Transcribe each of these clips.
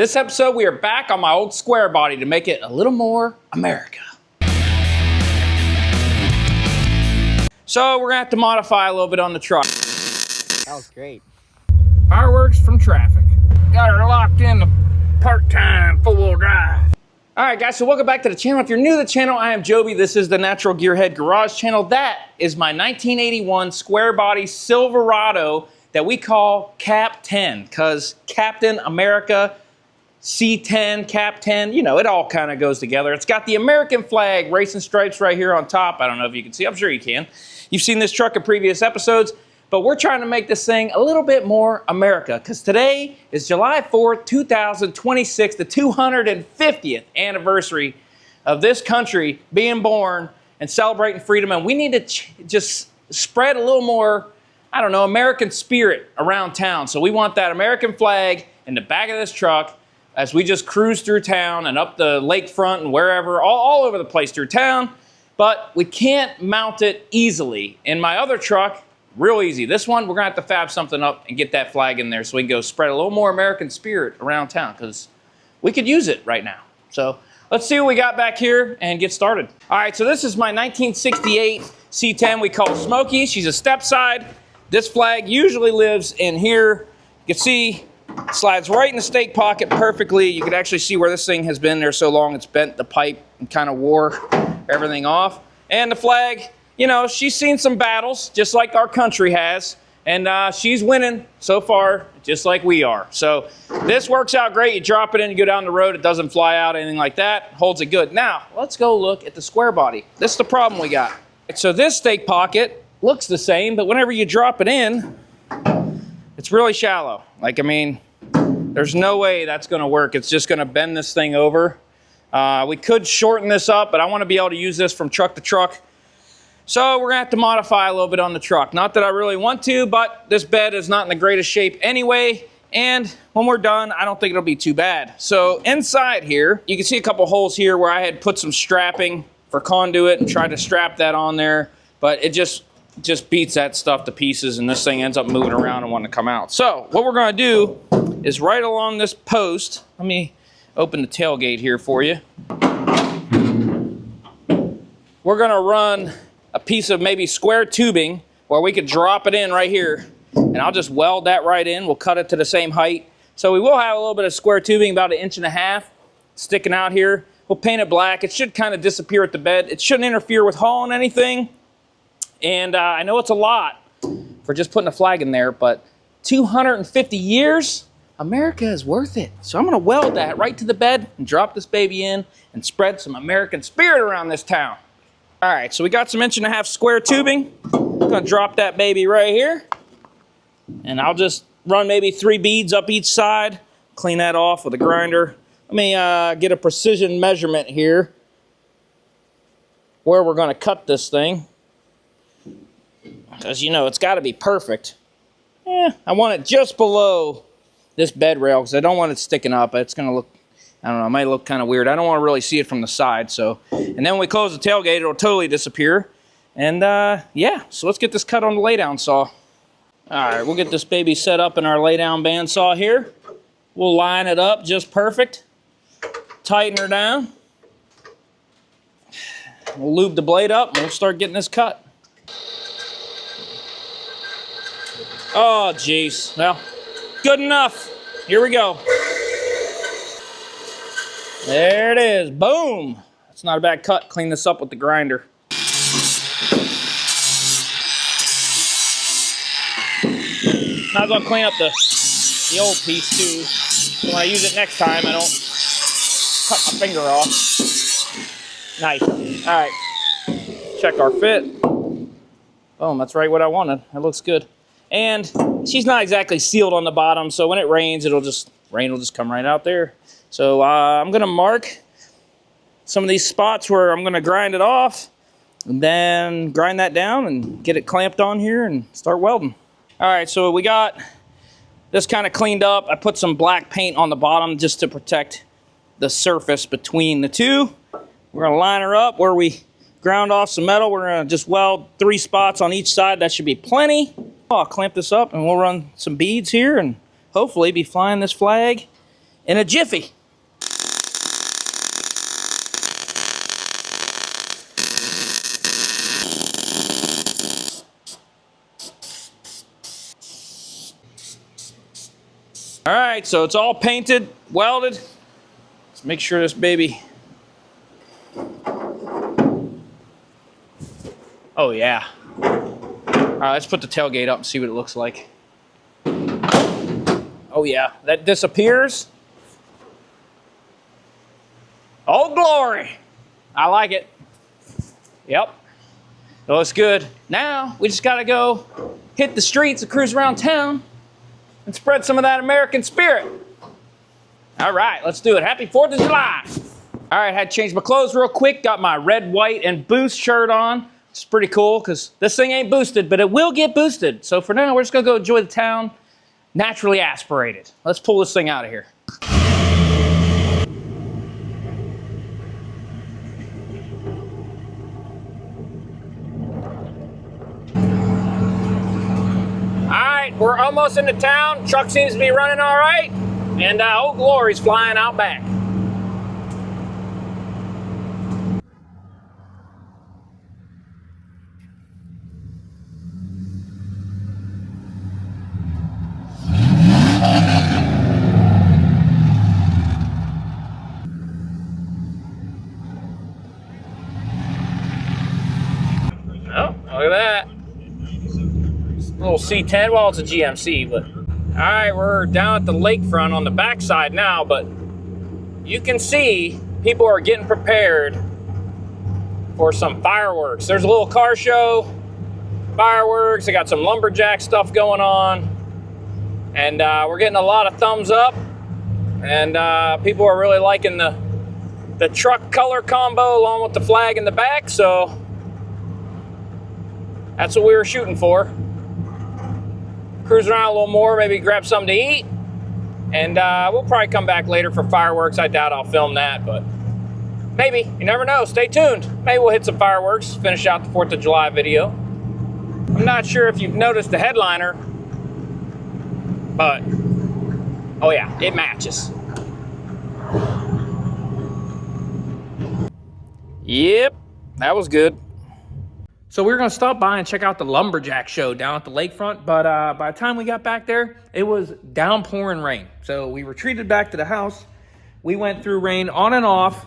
This episode, we are back on my old square body to make it a little more America. So we're gonna have to modify a little bit on the truck. That was great. Fireworks from traffic. Got her locked in the part-time four-wheel drive. All right, guys, so welcome back to the channel. If you're new to the channel, I am Joby. This is the Natural Gearhead Garage channel. That is my 1981 square body Silverado that we call Cap 10, because Captain America, C10, Cap 10, you know, it all kind of goes together. It's got the American flag, racing stripes right here on top. I don't know if you can see. I'm sure you can. You've seen this truck in previous episodes, but we're trying to make this thing a little bit more America, because today is July 4th, 2026, the 250th anniversary of this country being born and celebrating freedom. And we need to just spread a little more, I don't know, American spirit around town. So we want that American flag in the back of this truck as we just cruise through town and up the lakefront and wherever, all over the place through town. But we can't mount it easily. In my other truck, real easy. This one, we're gonna have to fab something up and get that flag in there so we can go spread a little more American spirit around town, because we could use it right now. So let's see what we got back here and get started. All right, so this is my 1968 C10 we call Smokey. She's a step side. This flag usually lives in here. You can see, slides right in the stake pocket perfectly. You can actually see where this thing has been there so long it's bent the pipe and kind of wore everything off. And the flag, you know, she's seen some battles just like our country has, and she's winning so far just like we are. So this works out great. You drop it in, you go down the road, it doesn't fly out, anything like that. Holds it good. Now let's go look at the square body. This is the problem we got. So this stake pocket looks the same, but whenever you drop it in, it's really shallow. Like, I mean, there's no way that's gonna work. It's just gonna bend this thing over. We could shorten this up, but I wanna be able to use this from truck to truck. So we're gonna have to modify a little bit on the truck. Not that I really want to, but this bed is not in the greatest shape anyway. And when we're done, I don't think it'll be too bad. So inside here, you can see a couple holes here where I had put some strapping for conduit and tried to strap that on there, but it just beats that stuff to pieces, and this thing ends up moving around and wanting to come out. So what we're gonna do is right along this post, let me open the tailgate here for you. We're gonna run a piece of maybe square tubing where we could drop it in right here, and I'll just weld that right in. We'll cut it to the same height. So we will have a little bit of square tubing, about 1.5 inches sticking out here. We'll paint it black. It should kind of disappear at the bed. It shouldn't interfere with hauling anything. And I know it's a lot for just putting a flag in there, but 250 years, America is worth it. So I'm gonna weld that right to the bed and drop this baby in and spread some American spirit around this town. All right, so we got some 1.5 inch square tubing. I'm gonna drop that baby right here. And I'll just run maybe 3 beads up each side, clean that off with a grinder. Let me get a precision measurement here where we're gonna cut this thing. As you know, it's got to be perfect. I want it just below this bed rail because I don't want it sticking up. It's going to look, I don't know, it might look kind of weird. I don't want to really see it from the side. So, and then when we close the tailgate, it'll totally disappear. And yeah, so let's get this cut on the laydown saw. All right, we'll get this baby set up in our laydown bandsaw here. We'll line it up just perfect. Tighten her down. We'll lube the blade up and we'll start getting this cut. Oh, geez. Well, good enough. Here we go. There it is. Boom. That's not a bad cut. Clean this up with the grinder. Might as well clean up the old piece, too. So when I use it next time, I don't cut my finger off. Nice. All right. Check our fit. Boom. That's right what I wanted. That looks good. And she's not exactly sealed on the bottom, so when it rains, rain will just come right out there. So I'm gonna mark some of these spots where I'm gonna grind it off, and then grind that down and get it clamped on here and start welding. All right, so we got this kind of cleaned up. I put some black paint on the bottom just to protect the surface between the two. We're gonna line her up where we ground off some metal. We're gonna just weld 3 spots on each side. That should be plenty. I'll clamp this up and we'll run some beads here and hopefully be flying this flag in a jiffy. All right, so it's all painted, welded. Let's make sure this baby. Oh yeah. All right, let's put the tailgate up and see what it looks like. Oh yeah, that disappears. Oh glory. I like it. Yep. It looks good. Now we just gotta go hit the streets and cruise around town and spread some of that American spirit. All right, let's do it. Happy 4th of July. All right, had to change my clothes real quick. Got my red, white, and boost shirt on. It's pretty cool because this thing ain't boosted, but it will get boosted. So for now, we're just gonna go enjoy the town naturally aspirated. Let's pull this thing out of here. We're almost into town. Truck seems to be running all right. And Old Glory's flying out back. Oh, look at that. Little C10, well, it's a GMC, but. All right, we're down at the lakefront on the backside now, but you can see people are getting prepared for some fireworks. There's a little car show, fireworks. They got some lumberjack stuff going on, and we're getting a lot of thumbs up, and people are really liking the truck color combo along with the flag in the back, so that's what we were shooting for. Cruise around a little more, maybe grab something to eat, and we'll probably come back later for fireworks. I doubt I'll film that, but maybe. You never know. Stay tuned. Maybe we'll hit some fireworks, finish out the 4th of July video. I'm not sure if you've noticed the headliner, but oh yeah, it matches. Yep, that was good. So we were gonna stop by and check out the lumberjack show down at the lakefront, but by the time we got back there, it was downpouring rain. So we retreated back to the house. We went through rain on and off,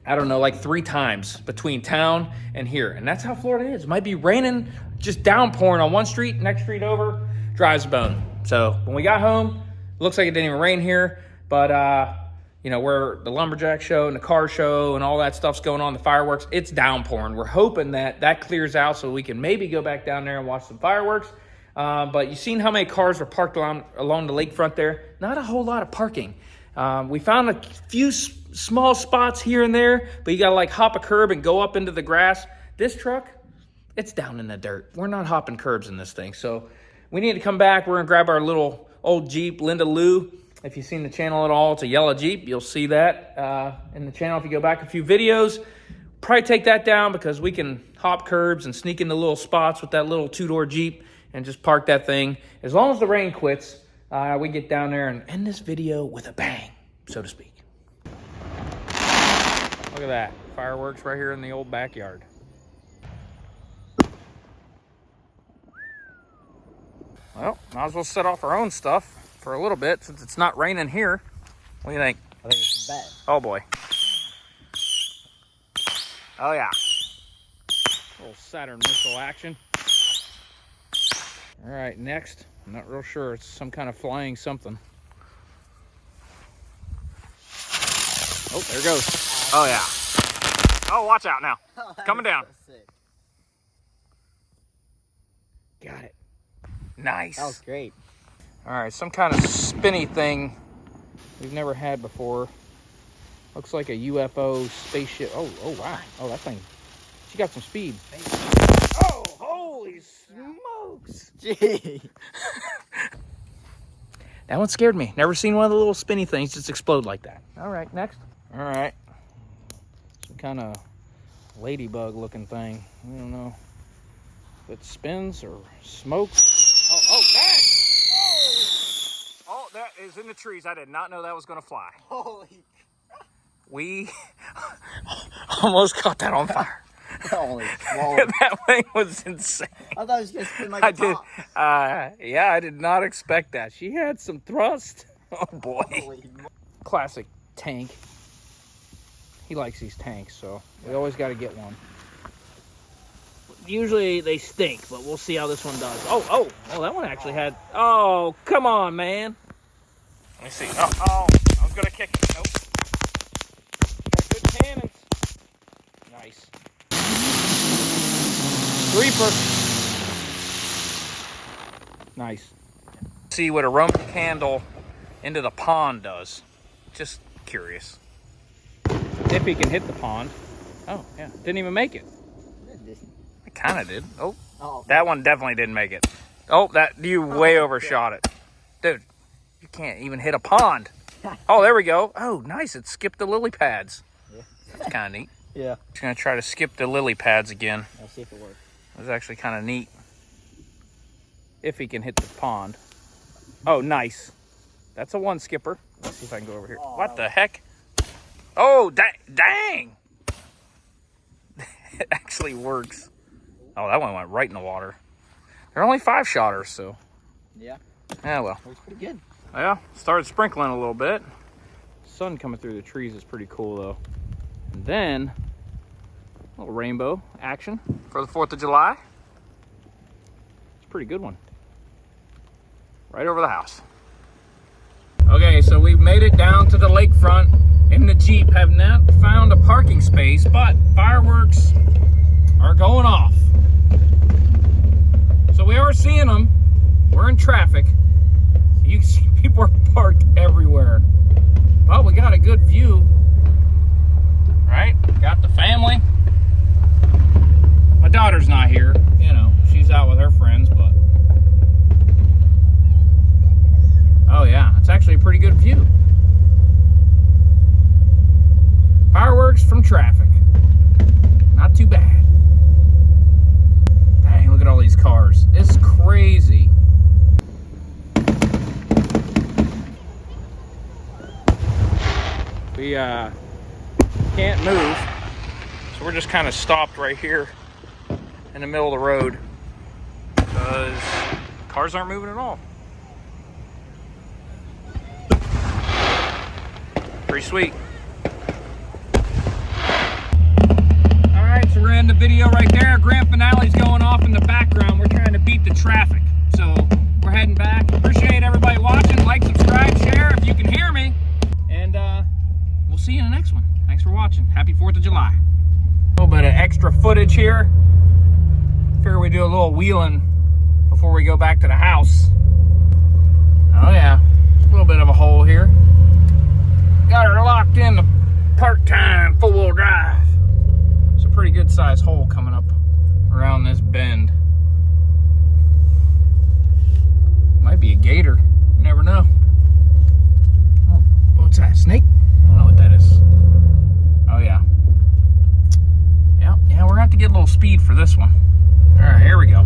I don't know, like 3 times between town and here. And that's how Florida is. It might be raining, just downpouring on one street, next street over, drives a bone. So when we got home, it looks like it didn't even rain here, but you know, where the lumberjack show and the car show and all that stuff's going on, the fireworks, it's downpouring. We're hoping that that clears out so we can maybe go back down there and watch some fireworks. But you've seen how many cars were parked along the lakefront there? Not a whole lot of parking. We found a few small spots here and there, but you gotta like hop a curb and go up into the grass. This truck, it's down in the dirt. We're not hopping curbs in this thing. So we need to come back. We're gonna grab our little old Jeep, Linda Lou. If you've seen the channel at all, it's a yellow Jeep. You'll see that in the channel if you go back a few videos. Probably take that down because we can hop curbs and sneak into little spots with that little 2-door Jeep and just park that thing. As long as the rain quits, we get down there and end this video with a bang, so to speak. Look at that. Fireworks right here in the old backyard. Well, might as well set off our own stuff for a little bit since it's not raining here. What do you think? I think it's bad. Oh boy. Oh yeah. A little Saturn missile action. All right, next. I'm not real sure. It's some kind of flying something. Oh, there it goes. Oh yeah. Oh, watch out now. Coming down. So sick. Got it. Nice. That was great. All right, some kind of spinny thing we've never had before. Looks like a UFO spaceship. Oh wow. Oh, that thing. She got some speed. Oh, holy smokes. Gee. That one scared me. Never seen one of the little spinny things just explode like that. All right, next. All right. Some kind of ladybug looking thing. I don't know if it spins or smokes. Oh, that. Oh, that is in the trees. I did not know that was going to fly. Holy. We almost caught that on fire. Holy. That thing was insane. I thought it was going to spin like a top. Yeah, I did not expect that. She had some thrust. Oh boy. Holy. Classic tank. He likes these tanks, so we always got to get one. Usually they stink, but we'll see how this one does. Oh, that one actually had... Oh, come on, man. Let me see. Oh, I was going to kick it. Nope. Got good cannons. Nice. Reaper. Nice. See what a Roman candle into the pond does. Just curious. If he can hit the pond. Oh, yeah. Didn't even make it. It kind of did. Oh, that one definitely didn't make it. Oh, you way overshot it. Dude, you can't even hit a pond. Oh, there we go. Oh, nice. It skipped the lily pads. Yeah. That's kind of neat. Yeah. Just going to try to skip the lily pads again. I'll see if it works. It was actually kind of neat. If he can hit the pond. Oh, nice. That's a one skipper. Let's see if I can go over here. What the heck? Oh, dang. It actually works. Oh, that one went right in the water. They're only 5-shotters, so. Yeah. Yeah, well. Works pretty good. Yeah, started sprinkling a little bit. Sun coming through the trees is pretty cool, though. And then, a little rainbow action for the 4th of July. It's a pretty good one. Right over the house. Okay, so we've made it down to the lakefront in the Jeep. Have not found a parking space, but fireworks are going off. So we are seeing them. We're in traffic. You can see people are parked everywhere. But we got a good view. Right? Got the family. My daughter's not here. You know, she's out with her friends, but... Oh yeah, it's actually a pretty good view. Fireworks from traffic. Not too bad. Dang, look at all these cars. It's crazy. We can't move, so we're just kind of stopped right here in the middle of the road because cars aren't moving at all. Pretty sweet. All right, so we're in the video right there. Grand finale's going off in the background. We're trying to beat the traffic, so we're heading back. Appreciate everybody watching. Like, subscribe, share if you can hear me, and we'll see you in the next one. Thanks for watching. Happy 4th of July. A little bit of extra footage here. Figure we do a little wheeling before we go back to the house. Oh yeah, a little bit of a hole here. Got her locked in the part-time four-wheel drive. It's a pretty good sized hole coming up around this bend. Might be a gator. You never know. Oh, what's that? Snake? I don't know what that is. Oh yeah. Yeah, we're gonna have to get a little speed for this one. All right, here we go.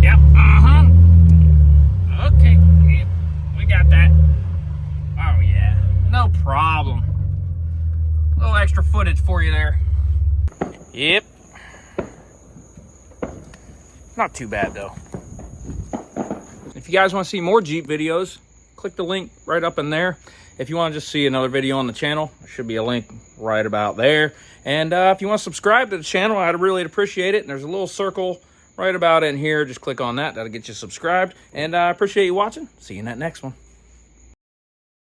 Yep. Okay. Yep, we got that. Oh yeah, no problem. A little extra footage for you there. Yep. Not too bad though. If you guys want to see more Jeep videos, click the link right up in there. If you want to just see another video on the channel, there should be a link right about there. And if you want to subscribe to the channel, I'd really appreciate it. And there's a little circle right about in here. Just click on that. That'll get you subscribed. And I appreciate you watching. See you in that next one.